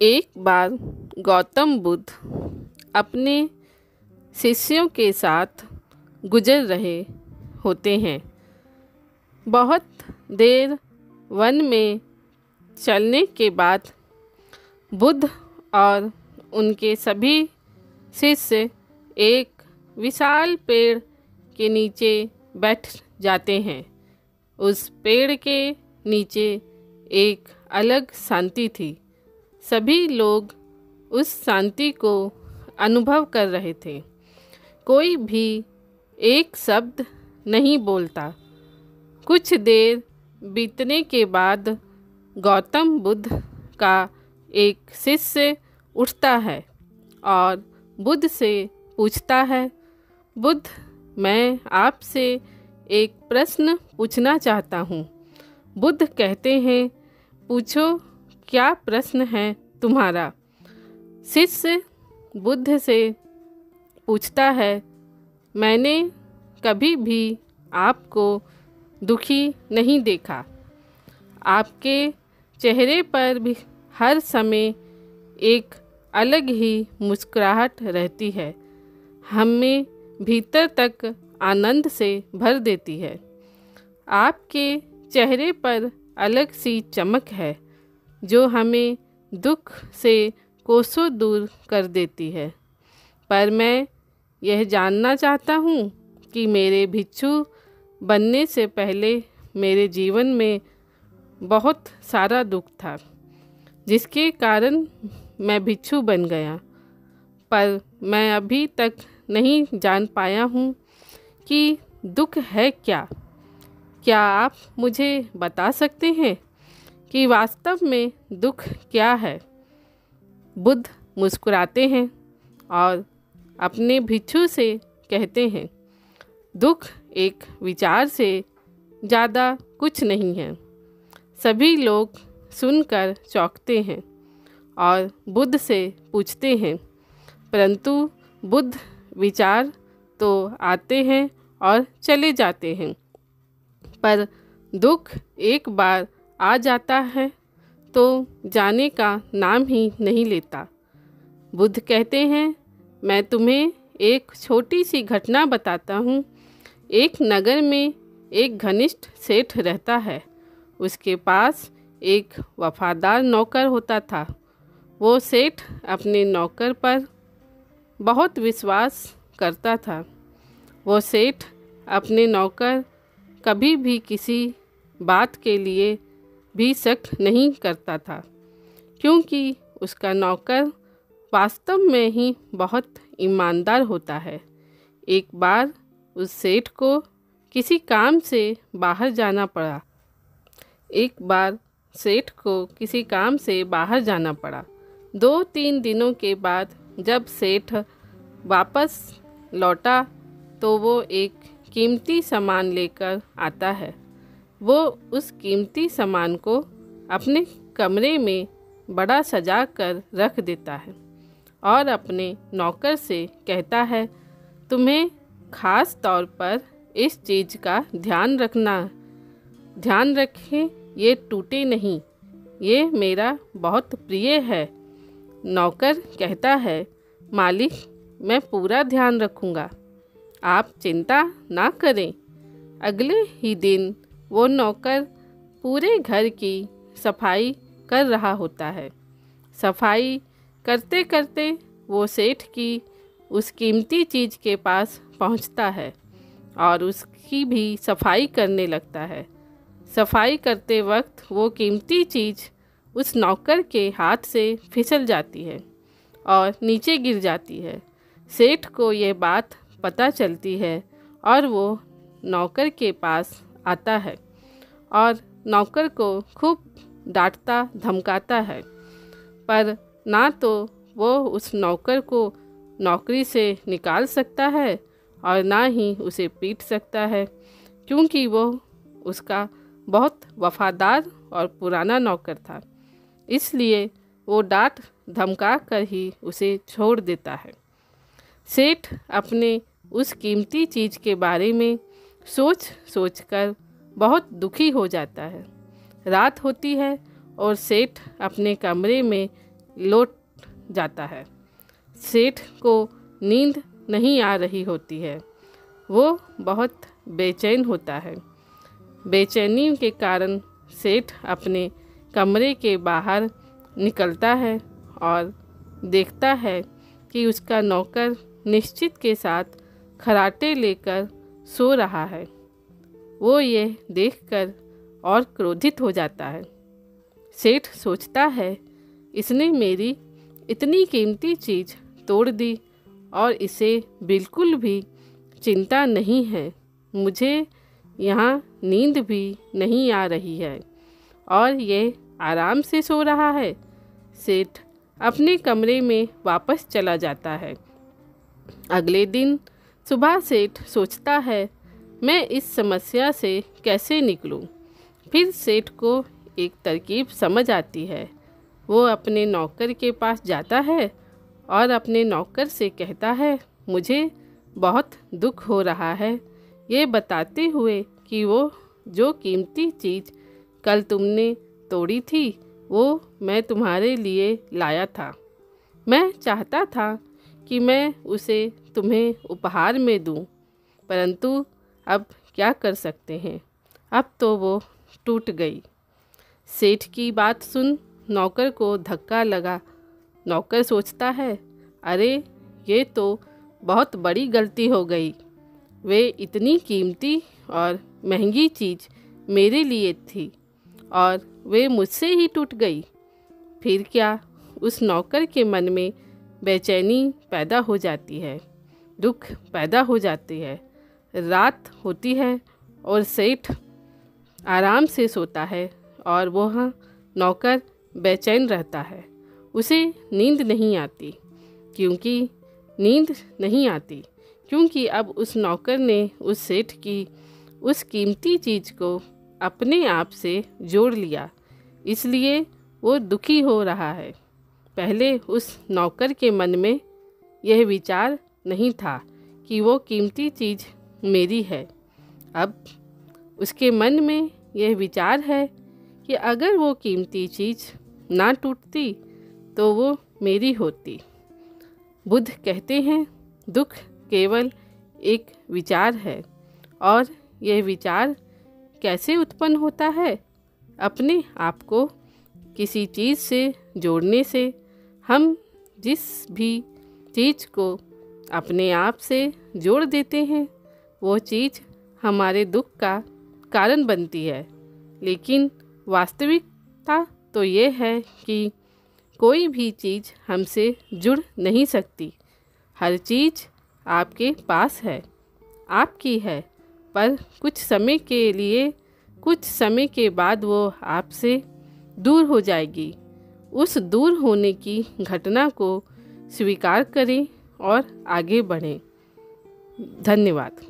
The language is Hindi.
एक बार गौतम बुद्ध अपने शिष्यों के साथ गुजर रहे होते हैं। बहुत देर वन में चलने के बाद बुद्ध और उनके सभी शिष्य एक विशाल पेड़ के नीचे बैठ जाते हैं। उस पेड़ के नीचे एक अलग शांति थी। सभी लोग उस शांति को अनुभव कर रहे थे। कोई भी एक शब्द नहीं बोलता। कुछ देर बीतने के बाद गौतम बुद्ध का एक शिष्य उठता है और बुद्ध से पूछता है, बुद्ध, मैं आपसे एक प्रश्न पूछना चाहता हूँ। बुद्ध कहते हैं, पूछो, क्या प्रश्न है तुम्हारा? शिष्य बुद्ध से पूछता है, मैंने कभी भी आपको दुखी नहीं देखा। आपके चेहरे पर भी हर समय एक अलग ही मुस्कुराहट रहती है, हमें भीतर तक आनंद से भर देती है। आपके चेहरे पर अलग सी चमक है जो हमें दुख से कोसों दूर कर देती है। पर मैं यह जानना चाहता हूँ कि मेरे भिक्षु बनने से पहले मेरे जीवन में बहुत सारा दुख था, जिसके कारण मैं भिक्षु बन गया। पर मैं अभी तक नहीं जान पाया हूँ कि दुख है क्या। क्या आप मुझे बता सकते हैं कि वास्तव में दुख क्या है? बुद्ध मुस्कुराते हैं और अपने भिक्षु से कहते हैं, दुख एक विचार से ज़्यादा कुछ नहीं है। सभी लोग सुनकर चौंकते हैं और बुद्ध से पूछते हैं, परंतु बुद्ध, विचार तो आते हैं और चले जाते हैं, पर दुख एक बार आ जाता है तो जाने का नाम ही नहीं लेता। बुद्ध कहते हैं, मैं तुम्हें एक छोटी सी घटना बताता हूँ। एक नगर में एक घनिष्ठ सेठ रहता है। उसके पास एक वफादार नौकर होता था। वो सेठ अपने नौकर पर बहुत विश्वास करता था। वो सेठ अपने नौकर कभी भी किसी बात के लिए भी शक नहीं करता था, क्योंकि उसका नौकर वास्तव में ही बहुत ईमानदार होता है। एक बार उस सेठ को किसी काम से बाहर जाना पड़ा। 2-3 दिनों के बाद जब सेठ वापस लौटा तो वो एक कीमती सामान लेकर आता है। वो उस कीमती सामान को अपने कमरे में बड़ा सजा कर रख देता है और अपने नौकर से कहता है, तुम्हें ख़ास तौर पर इस चीज़ का ध्यान रखें, ये टूटे नहीं, ये मेरा बहुत प्रिय है। नौकर कहता है, मालिक, मैं पूरा ध्यान रखूँगा, आप चिंता ना करें। अगले ही दिन वो नौकर पूरे घर की सफाई कर रहा होता है। सफाई करते करते वो सेठ की उस कीमती चीज़ के पास पहुंचता है और उसकी भी सफाई करने लगता है। सफाई करते वक्त वो कीमती चीज़ उस नौकर के हाथ से फिसल जाती है और नीचे गिर जाती है। सेठ को ये बात पता चलती है और वो नौकर के पास आता है और नौकर को खूब डांटता धमकाता है, पर ना तो वो उस नौकर को नौकरी से निकाल सकता है और ना ही उसे पीट सकता है, क्योंकि वो उसका बहुत वफादार और पुराना नौकर था। इसलिए वो डांट धमका कर ही उसे छोड़ देता है। सेठ अपने उस कीमती चीज़ के बारे में सोच कर बहुत दुखी हो जाता है। रात होती है और सेठ अपने कमरे में लौट जाता है। सेठ को नींद नहीं आ रही होती है। वो बहुत बेचैन होता है। बेचैनी के कारण सेठ अपने कमरे के बाहर निकलता है और देखता है कि उसका नौकर निश्चित के साथ खराटे लेकर सो रहा है। वो ये देखकर और क्रोधित हो जाता है। सेठ सोचता है, इसने मेरी इतनी कीमती चीज़ तोड़ दी और इसे बिल्कुल भी चिंता नहीं है। मुझे यहाँ नींद भी नहीं आ रही है और ये आराम से सो रहा है। सेठ अपने कमरे में वापस चला जाता है। अगले दिन सुबह सेठ सोचता है, मैं इस समस्या से कैसे निकलूं? फिर सेठ को एक तरकीब समझ आती है। वो अपने नौकर के पास जाता है और अपने नौकर से कहता है, मुझे बहुत दुख हो रहा है, ये बताते हुए कि वो जो कीमती चीज़ कल तुमने तोड़ी थी वो मैं तुम्हारे लिए लाया था। मैं चाहता था कि मैं उसे तुम्हें उपहार में दूं, परंतु अब क्या कर सकते हैं, अब तो वो टूट गई। सेठ की बात सुन नौकर को धक्का लगा। नौकर सोचता है, अरे ये तो बहुत बड़ी गलती हो गई। वे इतनी कीमती और महंगी चीज़ मेरे लिए थी और वे मुझसे ही टूट गई। फिर क्या? उस नौकर के मन में बेचैनी पैदा हो जाती है, दुख पैदा हो जाती है। रात होती है और सेठ आराम से सोता है और वह नौकर बेचैन रहता है। उसे नींद नहीं आती क्योंकि अब उस नौकर ने उस सेठ की उस कीमती चीज़ को अपने आप से जोड़ लिया, इसलिए वो दुखी हो रहा है। पहले उस नौकर के मन में यह विचार नहीं था कि वो कीमती चीज़ मेरी है। अब उसके मन में यह विचार है कि अगर वो कीमती चीज़ ना टूटती तो वो मेरी होती। बुद्ध कहते हैं, दुख केवल एक विचार है और यह विचार कैसे उत्पन्न होता है? अपने आप को किसी चीज़ से जोड़ने से। हम जिस भी चीज़ को अपने आप से जोड़ देते हैं वो चीज़ हमारे दुख का कारण बनती है। लेकिन वास्तविकता तो ये है कि कोई भी चीज़ हमसे जुड़ नहीं सकती। हर चीज़ आपके पास है, आपकी है, पर कुछ समय के बाद वो आपसे दूर हो जाएगी। उस दूर होने की घटना को स्वीकार करें और आगे बढ़ें। धन्यवाद।